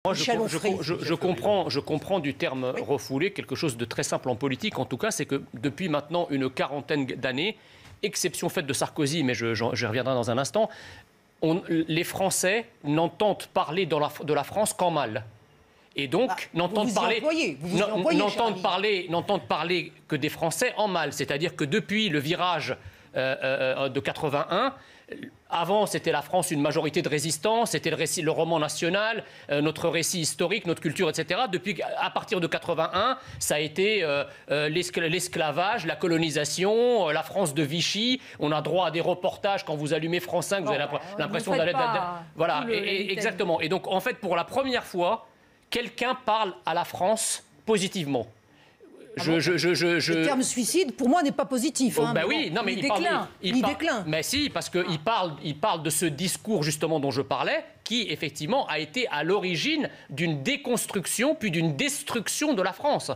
Moi, je comprends du terme refoulé quelque chose de très simple en politique. En tout cas, c'est que depuis maintenant une quarantaine d'années, exception faite de Sarkozy, mais j'y reviendrai dans un instant, les Français n'entendent parler de la France qu'en mal. Et donc, n'entendent parler que des Français en mal. C'est-à-dire que depuis le virage de 81, avant, c'était la France une majorité de résistance, c'était le roman national, notre récit historique, notre culture, etc. Depuis, à partir de 81, ça a été l'esclavage, la colonisation, la France de Vichy. On a droit à des reportages quand vous allumez France 5, vous avez l'impression d'aller... Voilà, exactement. Et donc, en fait, pour la première fois, quelqu'un parle à la France positivement. Le terme suicide, pour moi, n'est pas positif. Bah oui, non, mais il déclin. Mais si, parce qu'il parle de ce discours, justement, dont je parlais, qui, effectivement, a été à l'origine d'une déconstruction, puis d'une destruction de la France.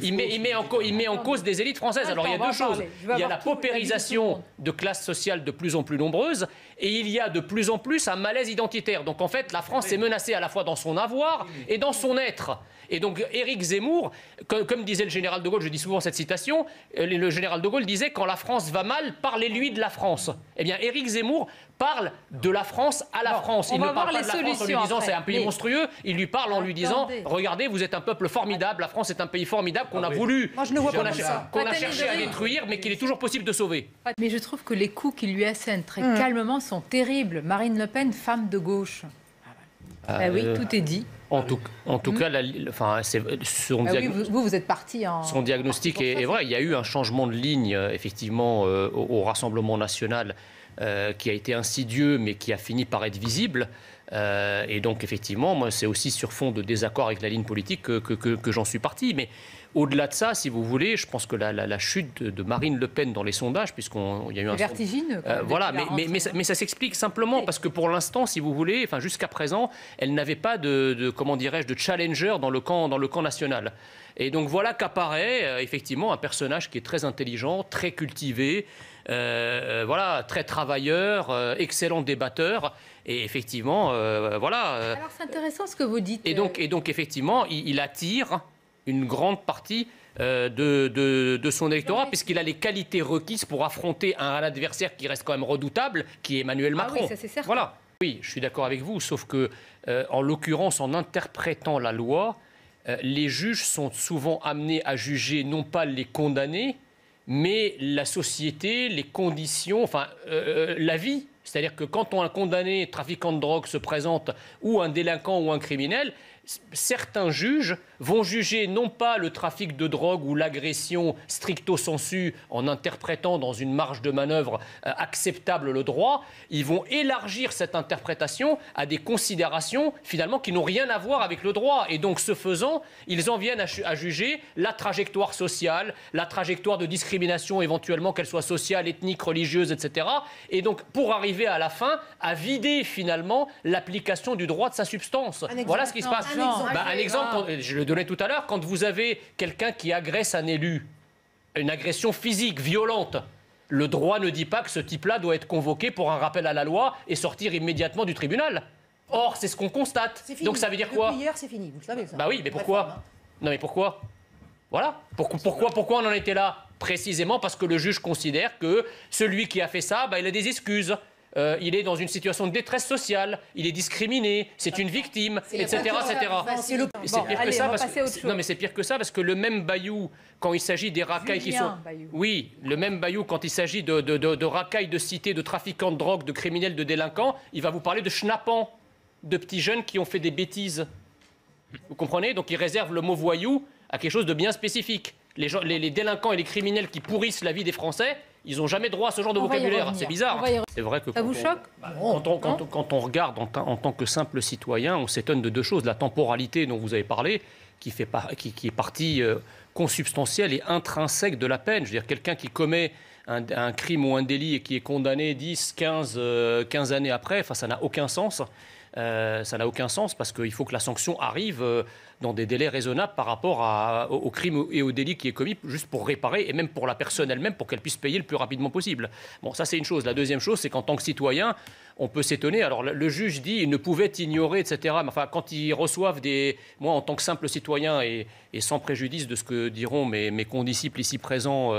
Il met en cause des élites françaises. Alors, il y a deux choses. Il y a la paupérisation de classes sociales de plus en plus nombreuses, et il y a de plus en plus un malaise identitaire. Donc, en fait, la France est menacée à la fois dans son avoir et dans son être. Et donc, Éric Zemmour, comme disait le général de Gaulle, je dis souvent cette citation, le général de Gaulle disait « Quand la France va mal, parlez-lui de la France ». Eh bien, Éric Zemmour parle de la France à la France. Il ne parle pas de la France en lui disant « C'est un pays monstrueux ». Il lui parle en lui disant « Regardez, vous êtes un peuple formidable, la France est un pays formidable qu'on a voulu, qu'on a cherché à détruire, mais qu'il est toujours possible de sauver ». Mais je trouve que les coups qu'il lui assène très calmement sont terribles. Marine Le Pen, femme de gauche. Oui, tout est dit. En tout cas, vous êtes parti en... Son diagnostic est vrai. Il y a eu un changement de ligne, effectivement, au Rassemblement national, qui a été insidieux, mais qui a fini par être visible. Et donc, effectivement, moi, c'est aussi sur fond de désaccord avec la ligne politique que j'en suis parti. Mais au-delà de ça, si vous voulez, je pense que la chute de Marine Le Pen dans les sondages, puisqu'il y a eu un... vertigineux. Voilà, mais ça s'explique simplement parce que pour l'instant, si vous voulez, enfin jusqu'à présent, elle n'avait pas de challenger dans le camp national. Et donc voilà qu'apparaît effectivement un personnage qui est très intelligent, très cultivé, très travailleur, excellent débatteur. Et effectivement, Alors c'est intéressant ce que vous dites. Et donc effectivement, il attire une grande partie de son électorat, puisqu'il a les qualités requises pour affronter un adversaire qui reste quand même redoutable, qui est Emmanuel Macron. Oui, ça c'est certain. Voilà. Oui, je suis d'accord avec vous, sauf que, en l'occurrence, en interprétant la loi, les juges sont souvent amenés à juger non pas les condamnés, mais la société, les conditions, la vie. C'est-à-dire que quand un condamné trafiquant de drogue se présente, ou un délinquant ou un criminel, certains juges vont juger non pas le trafic de drogue ou l'agression stricto sensu en interprétant dans une marge de manœuvre acceptable le droit, ils vont élargir cette interprétation à des considérations finalement qui n'ont rien à voir avec le droit. Et donc ce faisant, ils en viennent à juger la trajectoire sociale, la trajectoire de discrimination éventuellement, qu'elle soit sociale, ethnique, religieuse, etc. Et donc pour arriver à la fin à vider finalement l'application du droit de sa substance. Voilà ce qui se passe. Un exemple, je le donnais tout à l'heure, quand vous avez quelqu'un qui agresse un élu, une agression physique, violente, le droit ne dit pas que ce type-là doit être convoqué pour un rappel à la loi et sortir immédiatement du tribunal. Or, c'est ce qu'on constate. Donc ça veut dire quoi? Hier, c'est fini, vous le savez ça. Bah oui, mais pourquoi? Non mais pourquoi? Voilà. Pourquoi on en était là? Précisément parce que le juge considère que celui qui a fait ça, il a des excuses. Il est dans une situation de détresse sociale, il est discriminé, c'est une victime, etc. C'est pire que ça non, mais c'est pire que ça parce que le même Bayou, quand il s'agit des racailles qui sont... Oui, le même Bayou, quand il s'agit de racailles de cité, de trafiquants de drogue, de criminels, de délinquants, il va vous parler de schnappants, de petits jeunes qui ont fait des bêtises. Vous comprenez? Donc il réserve le mot voyou à quelque chose de bien spécifique. Les délinquants et les criminels qui pourrissent la vie des Français, ils n'ont jamais droit à ce genre de vocabulaire. C'est bizarre. C'est vrai que ça vous choque? Quand on regarde en tant que simple citoyen, on s'étonne de deux choses. La temporalité dont vous avez parlé, qui est partie consubstantielle et intrinsèque de la peine. Je veux dire, quelqu'un qui commet un crime ou un délit et qui est condamné 10, 15 années après, ça n'a aucun sens. ça n'a aucun sens parce qu'il faut que la sanction arrive dans des délais raisonnables par rapport aux crimes et aux délits qui est commis, juste pour réparer et même pour la personne elle-même, pour qu'elle puisse payer le plus rapidement possible. Bon, ça c'est une chose. La deuxième chose, c'est qu'en tant que citoyen, on peut s'étonner. Alors le juge dit qu'il ne pouvait ignorer, etc. Mais enfin, quand ils reçoivent moi, en tant que simple citoyen et sans préjudice de ce que diront mes condisciples ici présents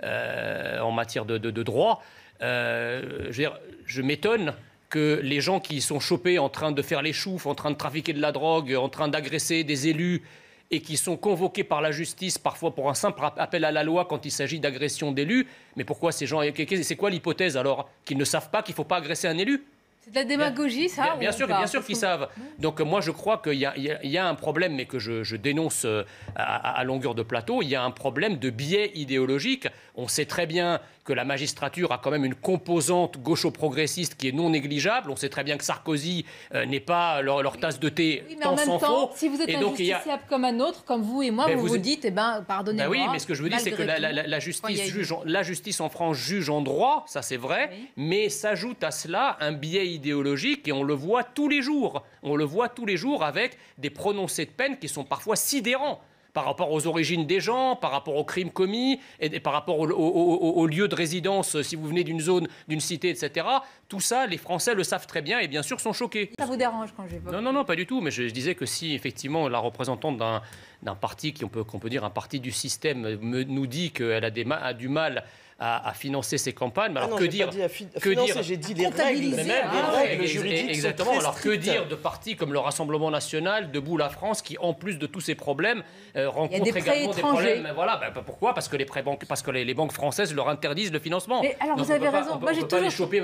en matière de droit, je m'étonne que les gens qui sont chopés en train de faire les choufs, en train de trafiquer de la drogue, en train d'agresser des élus et qui sont convoqués par la justice parfois pour un simple appel à la loi quand il s'agit d'agression d'élus. Mais pourquoi ces gens... C'est quoi l'hypothèse alors? Qu'ils ne savent pas qu'il ne faut pas agresser un élu? C'est de la démagogie, ça? Bien sûr qu'ils savent. Donc moi, je crois qu'il y a un problème, mais que je dénonce à longueur de plateau. Il y a un problème de biais idéologique. On sait très bien que la magistrature a quand même une composante gaucho-progressiste qui est non négligeable. On sait très bien que Sarkozy n'est pas leur tasse de thé tant s'en faut. Si vous êtes injusticiable comme un autre, comme vous et moi, vous dites, pardonnez-moi. Oui, mais ce que je veux dire, c'est que la justice en France juge en droit, ça c'est vrai, mais s'ajoute à cela un biais idéologique et on le voit tous les jours. On le voit tous les jours avec des prononcés de peine qui sont parfois sidérants par rapport aux origines des gens, par rapport aux crimes commis, et par rapport au lieu de résidence, si vous venez d'une zone, d'une cité, etc. Tout ça, les Français le savent très bien et bien sûr sont choqués. Ça vous dérange quand j'évoque? Non, pas du tout. Mais je disais que si effectivement la représentante d'un parti qu'on peut dire un parti du système nous dit qu'elle a du mal à financer ses campagnes. Mais alors, j'ai dit les règles juridiques. Exactement. Sont alors très que dire de partis comme le Rassemblement National, Debout la France, qui en plus de tous ces problèmes rencontrent également des problèmes. Voilà, pourquoi? Parce que les banques françaises leur interdisent le financement. Mais alors vous avez raison. Moi, j'ai toujours... pas les choper.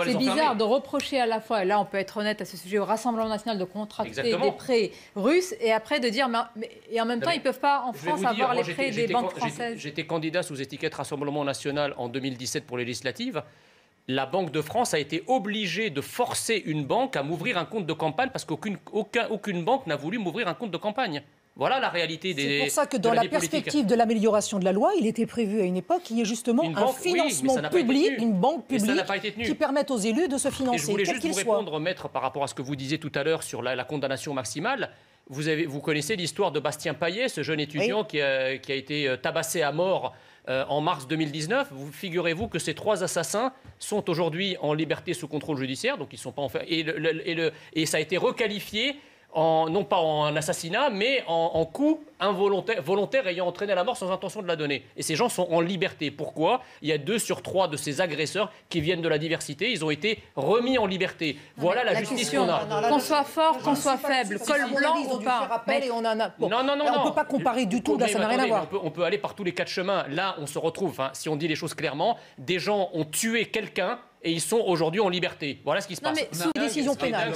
C'est bizarre de reprocher à la fois, et là on peut être honnête à ce sujet, au Rassemblement National de contracter des prêts russes et après de dire, et en même temps ils ne peuvent pas en France avoir les prêts des banques françaises. J'étais candidat sous étiquette Rassemblement National en 2017 pour les législatives. La Banque de France a été obligée de forcer une banque à m'ouvrir un compte de campagne parce qu'aucune banque n'a voulu m'ouvrir un compte de campagne. Voilà la réalité des. C'est pour ça que dans la perspective de l'amélioration de la loi, il était prévu à une époque qu'il y ait justement un financement public, une banque publique qui permette aux élus de se financer. Et je voulais juste vous répondre, maître, par rapport à ce que vous disiez tout à l'heure sur la condamnation maximale. Vous connaissez l'histoire de Bastien Payet, ce jeune étudiant qui a été tabassé à mort en mars 2019. Figurez-vous que ces 3 assassins sont aujourd'hui en liberté sous contrôle judiciaire, donc ils sont pas en fait. Et ça a été requalifié non pas en assassinat, mais en coup volontaire ayant entraîné la mort sans intention de la donner. Et ces gens sont en liberté. Pourquoi? Il y a 2 sur 3 de ces agresseurs qui viennent de la diversité. Ils ont été remis en liberté. Voilà la justice qu'on a. Qu'on soit fort, qu'on soit faible, col blanc ou pas. On ne peut pas comparer du tout, là, ça n'a rien à voir. On peut aller par tous les 4 chemins. Là, on se retrouve, si on dit les choses clairement, des gens ont tué quelqu'un et ils sont aujourd'hui en liberté. Voilà ce qui se passe. Mais sous décision pénale.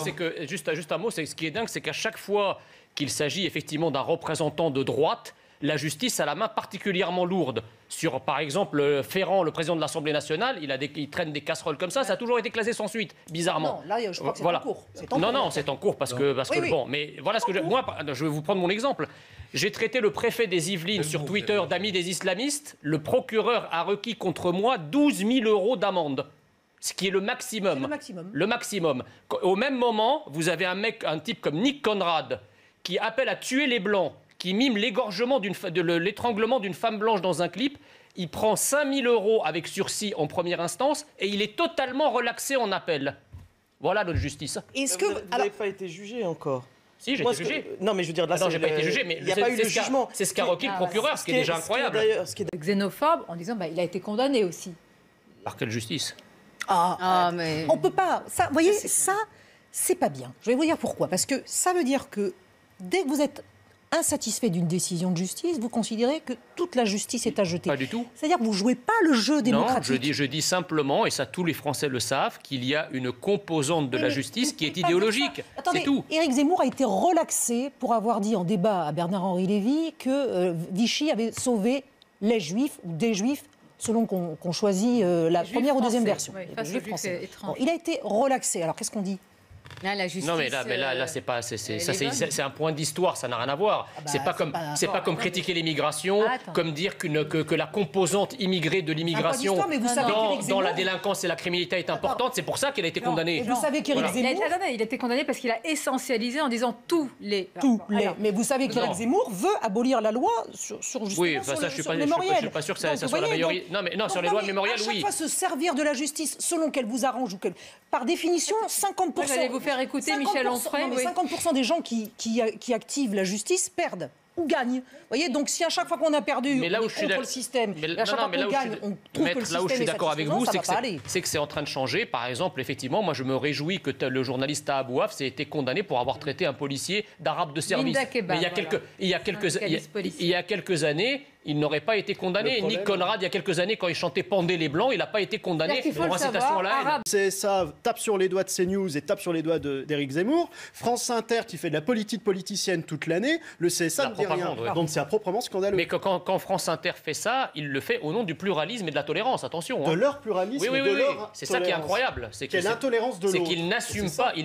Juste un mot, ce qui est dingue, c'est qu'à chaque fois qu'il s'agit effectivement d'un représentant de droite, la justice a la main particulièrement lourde. Sur, par exemple, Ferrand, le président de l'Assemblée nationale, il traîne des casseroles comme ça a toujours été classé sans suite, bizarrement. Non, là, je crois que c'est en cours. C'est en cours parce que bon, mais voilà ce que moi, je vais vous prendre mon exemple. J'ai traité le préfet des Yvelines sur Twitter d'ami des islamistes. Le procureur a requis contre moi 12 000 € d'amende. Ce qui est le maximum. Le maximum. Au même moment, vous avez un type comme Nick Conrad qui appelle à tuer les Blancs, qui mime l'étranglement d'une femme blanche dans un clip. Il prend 5 000 € avec sursis en première instance et il est totalement relaxé en appel. Voilà notre justice. Est-ce que vous n'avez pas été jugé encore? Si, j'ai été jugé. Non, mais je veux dire, là, j'ai pas été jugé, mais il n'y a pas eu le jugement. C'est ce qu'a requis le procureur, ce qui est déjà incroyable. Xénophobe, en disant il a été condamné aussi. Par quelle justice? Mais... On peut pas. Vous voyez, ça, c'est pas bien. Je vais vous dire pourquoi. Parce que ça veut dire que dès que vous êtes insatisfait d'une décision de justice, vous considérez que toute la justice est à jeter. Pas du tout. C'est-à-dire que vous ne jouez pas le jeu démocratique. Non, je dis simplement, et ça tous les Français le savent, qu'il y a une composante de la justice qui est idéologique. Attendez, c'est tout. Éric Zemmour a été relaxé pour avoir dit en débat à Bernard-Henri Lévy que Vichy avait sauvé les Juifs ou des Juifs selon qu'on choisit la première ou deuxième version. Oui, il a été relaxé. Alors, qu'est-ce qu'on dit? Là, la justice, non, mais là, c'est pas, c'est un point d'histoire, ça n'a rien à voir. C'est pas comme critiquer l'immigration, comme dire que la composante immigrée de l'immigration dans la délinquance et la criminalité est importante. C'est pour ça qu'elle a été condamnée. Vous savez qu'Éric Zemmour, il a été condamné parce qu'il a essentialisé en disant tous les. Mais vous savez qu'Éric Zemmour veut abolir la loi sur le mémoriel. Je suis pas sûr que ça soit la meilleure. Non, sur les lois mémorielles, oui. À chaque fois se servir de la justice selon qu'elle vous arrange ou par définition, 50%. J'allais vous faire écouter Michel Onfray. 50% des gens qui activent la justice perdent ou gagnent. Vous voyez, donc si à chaque fois qu'on a perdu, on est contre le système, et à chaque fois qu'on gagne, on trouve que le système là où je suis est d'accord avec vous, satisfaisant, c'est que c'est en train de changer. Par exemple, effectivement, moi je me réjouis que le journaliste Taha Bouaf ait été condamné pour avoir traité un policier d'arabe de service. Mais il y a quelques années, il n'aurait pas été condamné. Nick Conrad, il y a quelques années, quand il chantait Pendez les Blancs, il n'a pas été condamné pour incitation à la haine. C'est ça, tape sur les doigts de CNews et tape sur les doigts d'Éric Zemmour. France Inter, qui fait de la politique politicienne toute l'année, le CSA ne dit rien. Donc c'est proprement scandaleux. Mais quand France Inter fait ça, il le fait au nom du pluralisme et de la tolérance, attention. De leur pluralisme et de leur c'est ça qui est incroyable. C'est l'intolérance de l'autre. C'est qu'ils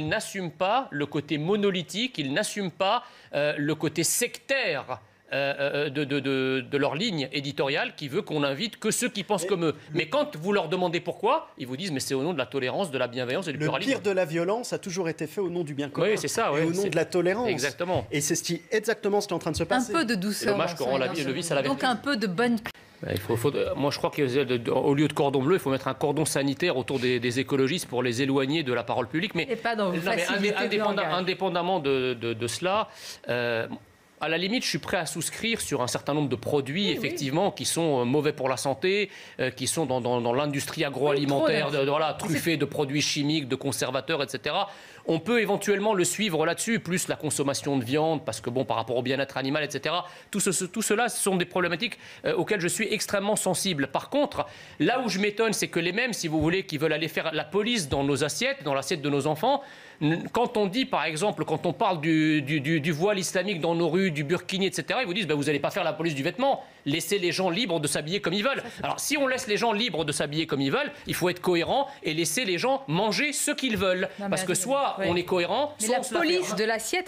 n'assument pas le côté monolithique, ils n'assument pas le côté sectaire de leur ligne éditoriale qui veut qu'on invite que ceux qui pensent comme eux. Mais quand vous leur demandez pourquoi, ils vous disent mais c'est au nom de la tolérance, de la bienveillance et du pluralisme. Le pire de la violence a toujours été fait au nom du bien commun. Oui, c'est ça. Et au nom de la tolérance. Exactement. Et c'est exactement ce qui est en train de se passer. Un peu de douceur. Dommage qu'on le vice à la vertu. Donc un peu de bonne... Moi, je crois qu'au lieu de cordon bleu, il faut mettre un cordon sanitaire autour des écologistes pour les éloigner de la parole publique. Mais, et pas dans indépendamment de cela... à la limite, je suis prêt à souscrire sur un certain nombre de produits, effectivement, qui sont mauvais pour la santé, qui sont dans l'industrie agroalimentaire, truffés de produits chimiques, de conservateurs, etc. On peut éventuellement le suivre là-dessus, plus la consommation de viande, parce que par rapport au bien-être animal, etc. Tout cela, ce sont des problématiques auxquelles je suis extrêmement sensible. Par contre, là où je m'étonne, c'est que les mêmes, si vous voulez, qui veulent aller faire la police dans nos assiettes, dans l'assiette de nos enfants, quand on dit, par exemple, quand on parle du voile islamique dans nos rues, du burkini, etc., ils vous disent vous n'allez pas faire la police du vêtement. Laissez les gens libres de s'habiller comme ils veulent. Alors, si on laisse les gens libres de s'habiller comme ils veulent, il faut être cohérent et laisser les gens manger ce qu'ils veulent. Parce que soit on est cohérent, soit on se la fait. La police de l'assiette